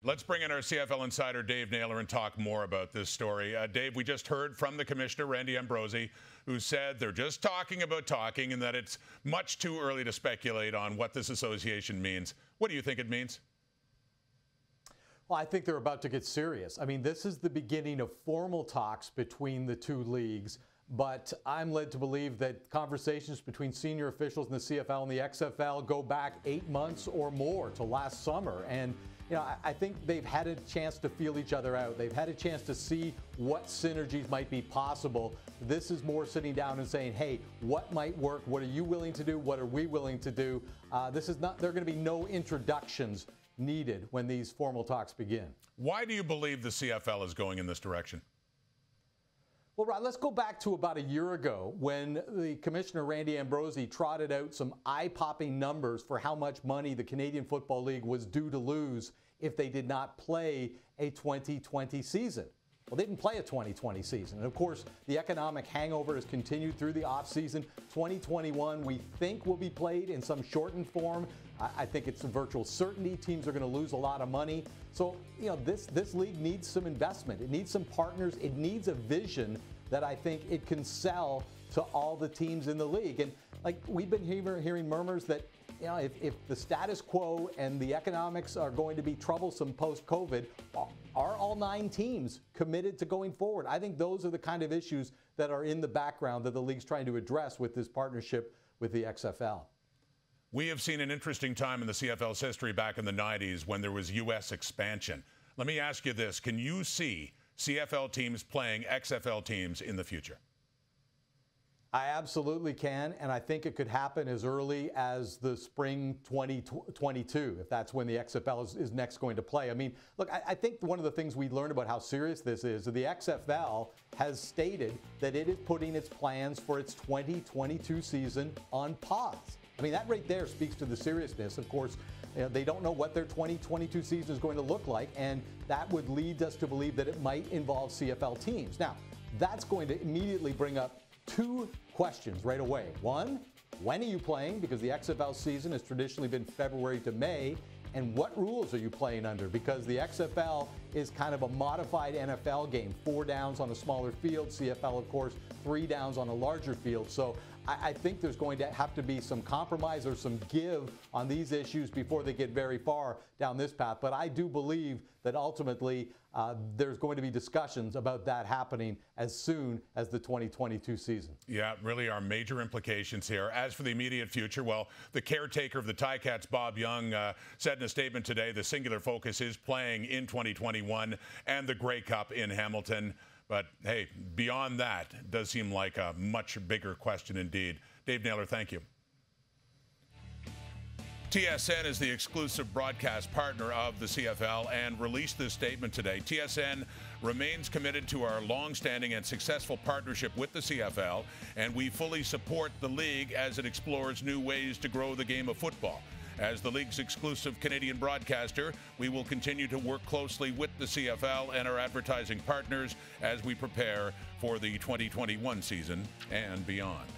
Let's bring in our CFL insider, Dave Naylor, and talk more about this story. Dave, we just heard from the commissioner, Randy Ambrosie, who said they're just talking about talking and that it's much too early to speculate on what this association means. What do you think it means? Well, I think they're about to get serious. I mean, this is the beginning of formal talks between the two leagues, but I'm led to believe that conversations between senior officials in the CFL and the XFL go back 8 months or more to last summer. And I think they've had a chance to feel each other out. They've had a chance to see what synergies might be possible. This is more sitting down and saying, hey, what might work? What are you willing to do? What are we willing to do? This is not, there are going to be no introductions needed when these formal talks begin. Why do you believe the CFL is going in this direction? Well, Rod, let's go back to about a year ago when the Commissioner, Randy Ambrosie, trotted out some eye-popping numbers for how much money the Canadian Football League was due to lose if they did not play a 2020 season. Well, they didn't play a 2020 season. And, of course, the economic hangover has continued through the offseason. 2021, we think, will be played in some shortened form. I think it's a virtual certainty. Teams are going to lose a lot of money. So, this league needs some investment. It needs some partners. It needs a vision that I think it can sell to all the teams in the league. And, we've been hearing murmurs that, if the status quo and the economics are going to be troublesome post-COVID, are all 9 teams committed to going forward? I think those are the kind of issues that are in the background that the league's trying to address with this partnership with the XFL. We have seen an interesting time in the CFL's history back in the 90s when there was U.S. expansion. Let me ask you this. Can you see CFL teams playing XFL teams in the future? I absolutely can, and I think it could happen as early as the spring 2022, if that's when the XFL is next going to play. I mean, look, I think one of the things we learned about how serious this is, the XFL has stated that it is putting its plans for its 2022 season on pause. I mean, that right there speaks to the seriousness. Of course, they don't know what their 2022 season is going to look like, and that would lead us to believe that it might involve CFL teams. Now, that's going to immediately bring up 2 questions right away. One, when are you playing? Because the XFL season has traditionally been February to May. And what rules are you playing under? Because the XFL is kind of a modified NFL game. 4 downs on a smaller field. CFL, of course, 3 downs on a larger field. So I think there's going to have to be some compromise or some give on these issues before they get very far down this path. But I do believe that ultimately there's going to be discussions about that happening as soon as the 2022 season. Yeah, really are major implications here. As for the immediate future, well, the caretaker of the Ticats, Bob Young, said in a statement today the singular focus is playing in 2021 and the Grey Cup in Hamilton. But, hey, beyond that, it does seem like a much bigger question indeed. Dave Naylor, thank you. TSN is the exclusive broadcast partner of the CFL and released this statement today. TSN remains committed to our long-standing and successful partnership with the CFL, and we fully support the league as it explores new ways to grow the game of football. As the league's exclusive Canadian broadcaster, we will continue to work closely with the CFL and our advertising partners as we prepare for the 2021 season and beyond.